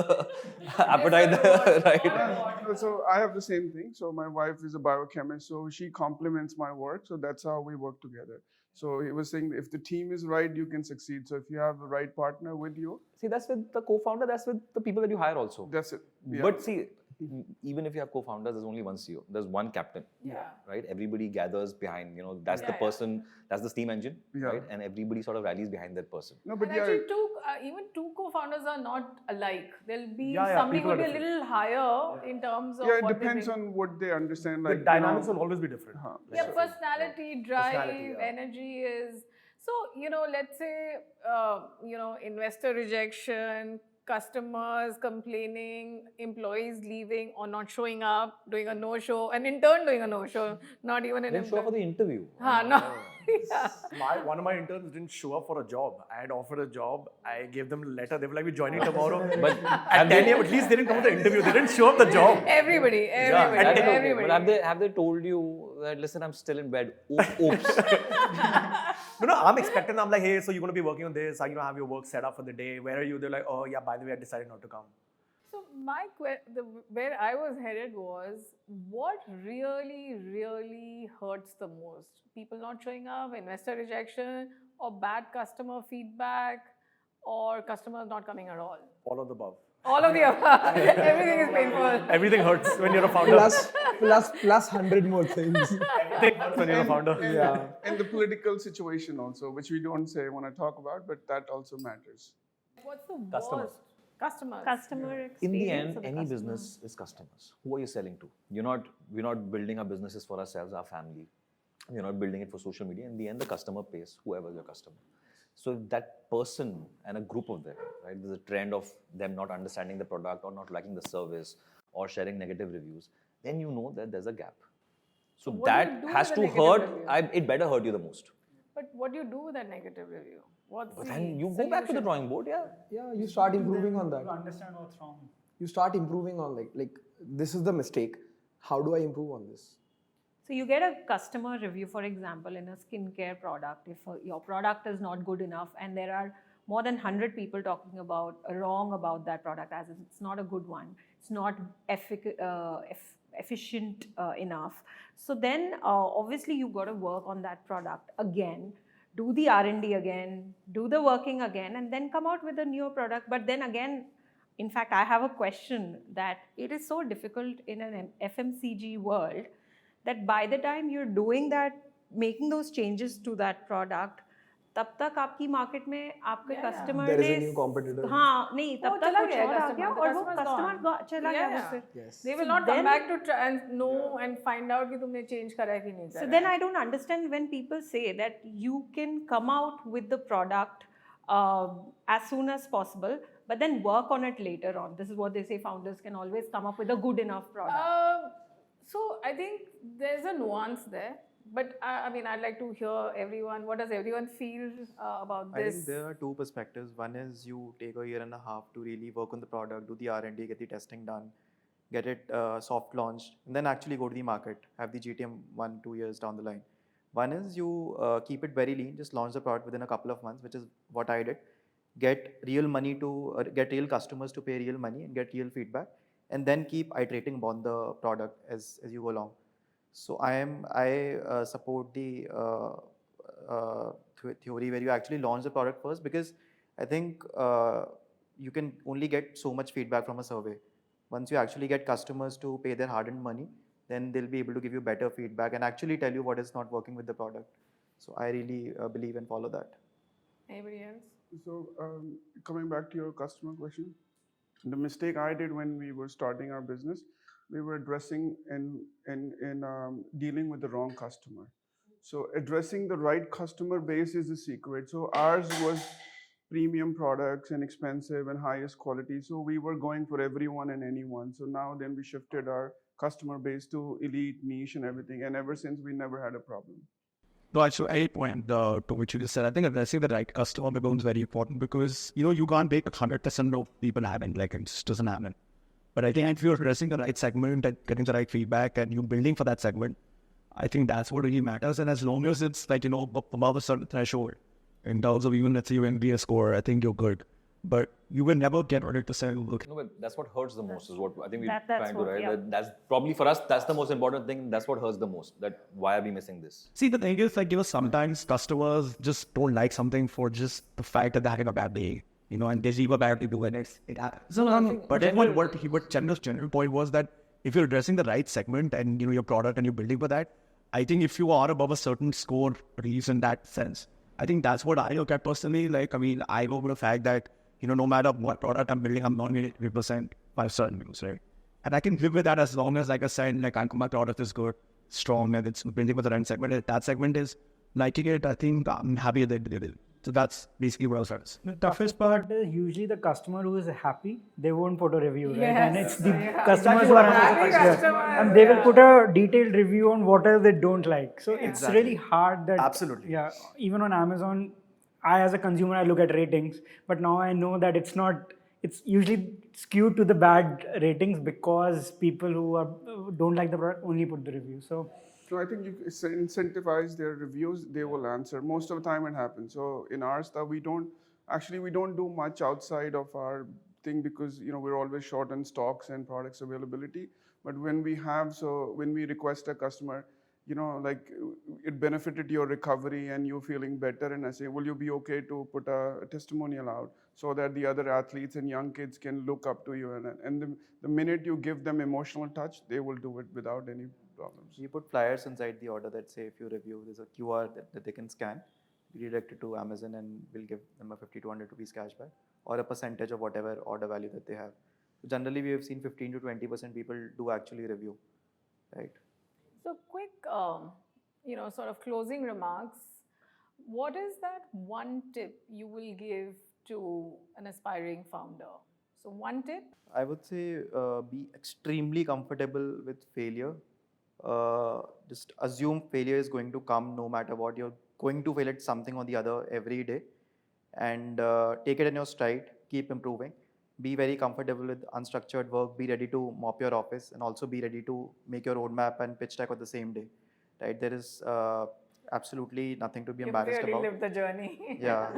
appetite there, right? So I have the same thing. So my wife is a biochemist, so she complements my work. So that's how we work together. So he was saying, if the team is right, you can succeed. So if you have the right partner with you, See, that's with the co-founder. That's with the people that you hire also. that's it. Yeah. But see, even if you have co-founders, there's only one CEO. There's one captain. Yeah. Right? Everybody gathers behind, that's the person, that's the steam engine, right? And everybody sort of rallies behind that person. No, but And actually, even two co-founders are not alike. There'll be Yeah, somebody people will be are a different. little higher in terms of yeah, it what depends they bring. on what they understand. The Like dynamics will always be different. Yeah, personality, drive, Personality, yeah. energy is. So, let's say, investor rejection, customers complaining, employees leaving or not showing up, doing a no-show, an intern doing a no-show, not even an Then show up for intern. the interview. No. Yeah. One of my interns didn't show up for a job. I had offered a job. I gave them a letter. They were like, we're joining tomorrow. But at 10 a.m. at least they didn't come to the interview. They didn't show up the job. Everybody. That's okay. Everybody. But have they told you that, listen, I'm still in bed? Oops. No, I'm expecting. I'm like, hey, so you're going to be working on this? Are you going to have your work set up for the day? Where are you? They're like, oh, yeah, by the way, I decided not to come. So where I was headed was, what really, really hurts the most? People not showing up, investor rejection, or bad customer feedback, or customers not coming at all? All of the above. All of the above. Everything is painful. Everything hurts when you're a founder. plus 100 more things. Everything hurts when you're a founder. Yeah. And the political situation also, which we don't say when I talk about, but that also matters. What's the Customers. worst? Customers. Customer experience. In the of end, the any customer. business is customers. Who are you selling to? We're not building our businesses for ourselves, our family. We're not building it for social media. In the end, the customer pays whoever's your customer. So if that person and a group of them, right, there's a trend of them not understanding the product or not liking the service or sharing negative reviews, then you know that there's a gap. So what do you that do has with to a negative hurt. review? It better hurt you the most. But what do you do with that negative review? What's But the then you go back to the solution? drawing board, yeah. Yeah, you start improving on To that. understand what's wrong. You start improving on like this is the mistake. How do I improve on this? So you get a customer review, for example, in a skincare product. If your product is not good enough and there are more than 100 people talking about wrong about that product, as in it's not a good one, it's not efficient enough. So then obviously you've got to work on that product again, do the R&D again, do the working again, and then come out with a newer product. But then again, in fact, I have a question that it is so difficult in an FMCG world that by the time you're doing that, making those changes to that product, तब तक आपकी market में आपके customer There is ने a new competitor. हाँ नहीं तब तक चला कुछ गया और आ customer, गया the और वो customer's कस्टमर gone. चला गया Yeah. फिर. Yes. They will So not come then- back to try and know and find out कि तुमने change करा है कि नहीं So करा then है. I don't understand when people say that you can come out with the product as soon as possible, but then work on it later on. This is what they say, founders can always come up with a good enough product. So I think there's a nuance there. But I mean, I'd like to hear everyone. What does everyone feel about I this? think there are two perspectives. One is you take a year and a half to really work on the product, do the R&D, get the testing done, get it soft launched, and then actually go to the market, have the GTM 1-2 years down the line. One is you keep it very lean, just launch the product within a couple of months, which is what I did. Get real money get real customers to pay real money and get real feedback, and then keep iterating upon the product as you go along. So I support the theory where you actually launch the product first, because I think you can only get so much feedback from a survey. Once you actually get customers to pay their hard-earned money, then they'll be able to give you better feedback and actually tell you what is not working with the product. So I really believe and follow that. Anybody else? So coming back to your customer question, the mistake I did when we were starting our business, we were addressing and dealing with the wrong customer. So addressing the right customer base is the secret. So ours was premium products and expensive and highest quality. So we were going for everyone and anyone. So now then we shifted our customer base to elite, niche and everything. And ever since we never had a problem. No, so I point to what you just said. I think addressing the right customer becomes very important because, you can't make 100% of people happen. Like, it just doesn't happen. But I think if you're addressing the right segment and getting the right feedback and you're building for that segment, I think that's what really matters. And as long as it's like, above a certain threshold, in terms of even, let's say, your NPS score, I think you're good. But you will never get ready to say, look. No, but that's what hurts the most is what I think we're That's trying to what- write. yeah. That's probably for us, that's the most important thing. That's what hurts the most. That why are we missing this? See, the thing is, like, sometimes customers just don't like something for just the fact that they're having a bad day. and there's even bad people when it happens. But then what Chandra's general point was that if you're addressing the right segment and, your product and you're building for that, I think if you are above a certain score, at least in that sense, I think that's what I look at personally. I go with the fact that, no matter what product I'm building, I'm not going to represent 5 certain views, right? And I can live with that as long as, like I said, my product is good, strong, and it's building with the right segment. If that segment is liking it, I think I'm happy that they did. So that's basically what I was. The toughest part is usually the customer who is happy, they won't put a review, right? Yes. And it's the Yeah. customers who are Happy unhappy. customers, And they will yeah. put a detailed review on whatever they don't like. So it's Exactly. really hard that... Absolutely. Yeah, even on Amazon, I as a consumer, I look at ratings. But now I know that it's not... It's usually skewed to the bad ratings because people who don't like the product only put the review. So I think you incentivize their reviews, they will answer. Most of the time it happens. So in our stuff, we don't do much outside of our thing because, we're always short on stocks and products availability. But when we request a customer, it benefited your recovery and you feeling better, and I say, will you be okay to put a testimonial out so that the other athletes and young kids can look up to you, and the minute you give them emotional touch, they will do it without any problems. We put flyers inside the order that say if you review, there's a QR that they can scan, redirect it to Amazon, and we'll give them a 50 to 100 rupees cashback or a percentage of whatever order value that they have. So generally, we have seen 15 to 20% people do actually review, right? So quick, sort of closing remarks. What is that one tip you will give to an aspiring founder? So one tip? I would say be extremely comfortable with failure. Just assume failure is going to come no matter what. You're going to fail at something or the other every day, and take it in your stride, keep improving. Be very comfortable with unstructured work, be ready to mop your office, and also be ready to make your roadmap and pitch deck on the same day. Right? There is absolutely nothing to be embarrassed You've really about. lived the journey. Yeah.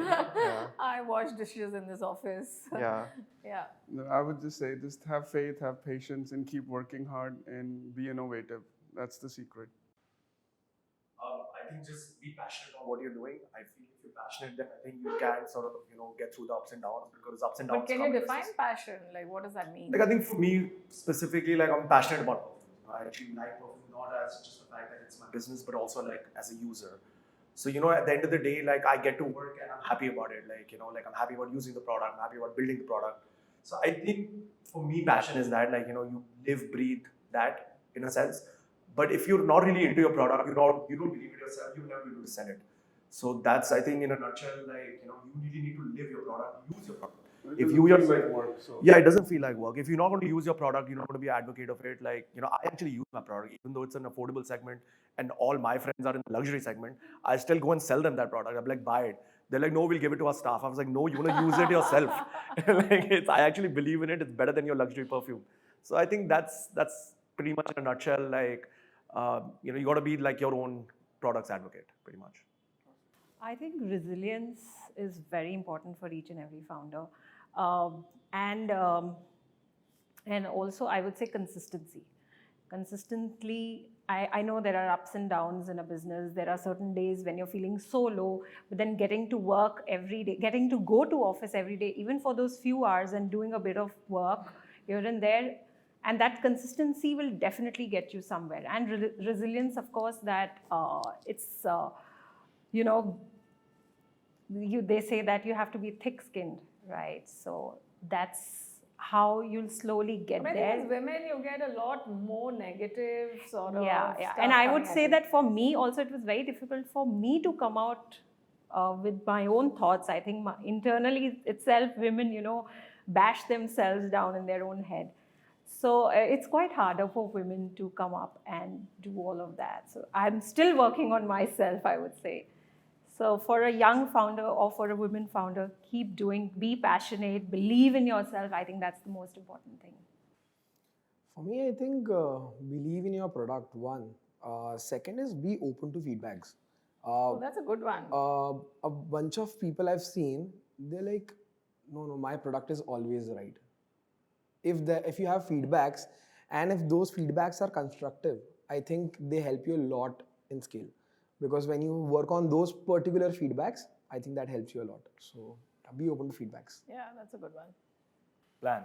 I wash dishes in this office. Yeah. Yeah. No, I would just say, just have faith, have patience, and keep working hard and be innovative. That's the secret. I think just be passionate about what you're doing. I feel if you're passionate, then I think you can sort of, get through the ups and downs, because ups and downs. But can you define passion? Like, what does that mean? I think for me specifically, I'm passionate about perfume. I actually like perfume not as just the fact that it's my business, but also as a user. So, at the end of the day, I get to work and I'm happy about it. I'm happy about using the product. I'm happy about building the product. So I think for me, passion is that, you live, breathe that in a sense. But if you're not really into your product, you don't believe it yourself, you'll never be able to sell it. So that's, I think, in a nutshell, you really need to live your product, use your product. It doesn't feel like work. So. Yeah, it doesn't feel like work. If you're not going to use your product, you're not going to be an advocate of it. I actually use my product, even though it's an affordable segment and all my friends are in the luxury segment, I still go and sell them that product. I'm like, buy it. They're like, no, we'll give it to our staff. I was like, no, you want to use it yourself. I actually believe in it. It's better than your luxury perfume. So I think that's pretty much in a nutshell. You got to be your own product's advocate, pretty much. I think resilience is very important for each and every founder. And also I would say consistency. Consistently, I know there are ups and downs in a business. There are certain days when you're feeling so low, but then getting to work every day, getting to go to office every day, even for those few hours and doing a bit of work here and there, and that consistency will definitely get you somewhere. And resilience, of course, that it's, they say that you have to be thick-skinned, right? So that's how you'll slowly get But I there. think as women, you get a lot more negative sort of Yeah. stuff And I would coming say at you. that for me also, it was very difficult for me to come out with my own thoughts. I think internally itself, women, bash themselves down in their own head. So it's quite harder for women to come up and do all of that. So I'm still working on myself, I would say. So for a young founder or for a women founder, keep doing, be passionate, believe in yourself. I think that's the most important thing. For me, I think believe in your product, one. Second is be open to feedbacks. Oh, that's a good one. A bunch of people I've seen, they're like, no, my product is always right. If you have feedbacks, and if those feedbacks are constructive, I think they help you a lot in scale. Because when you work on those particular feedbacks, I think that helps you a lot. So Be open to feedbacks. Yeah, that's a good one. Plan.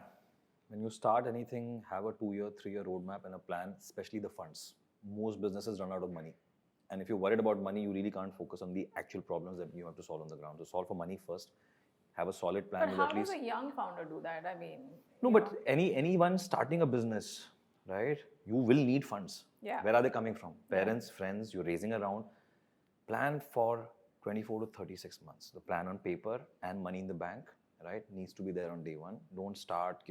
When you start anything, have a 2-year, 3-year roadmap and a plan, especially the funds. Most businesses run out of money. And if you're worried about money, you really can't focus on the actual problems that you have to solve on the ground. So solve for money first. Have a solid plan But with how at least. does a young founder do that? I mean, No, you but know. anyone starting a business, right? You will need funds. Yeah. Where are they coming from? Parents, friends, you're raising around. Plan for 24 to 36 months. The plan on paper and money in the bank, right, needs to be there on day one. Don't start,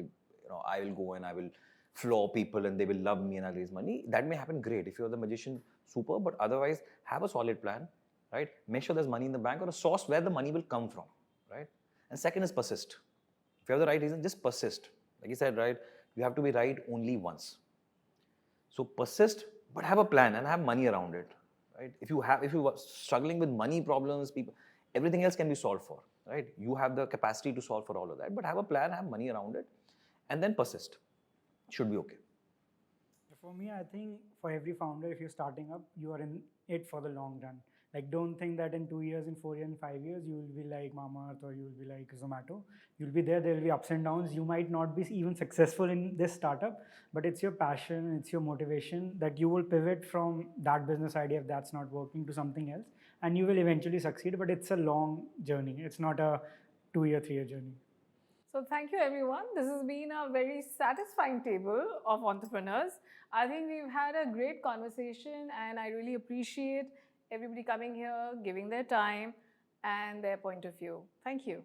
I will go and I will floor people and they will love me and I'll raise money. That may happen great. If you're the magician, super, but otherwise have a solid plan, right? Make sure there's money in the bank or a source where the money will come from, right? And second is persist. If you have the right reason, just persist. Like you said, right, you have to be right only once. So persist, but have a plan and have money around it, right? If you are struggling with money problems, everything else can be solved for, right? You have the capacity to solve for all of that, but have a plan, have money around it, and then persist. Should be okay. For me, I think for every founder, if you're starting up, you are in it for the long run. Like, don't think that in 2 years, in 4 years, in 5 years, you will be like Mamaearth or you will be like Zomato. You'll be there will be ups and downs. You might not be even successful in this startup, but it's your passion, it's your motivation that you will pivot from that business idea if that's not working to something else, and you will eventually succeed, but it's a long journey. It's not a 2-year, 3-year journey. So thank you, everyone. This has been a very satisfying table of entrepreneurs. I think we've had a great conversation and I really appreciate everybody coming here, giving their time and their point of view. Thank you.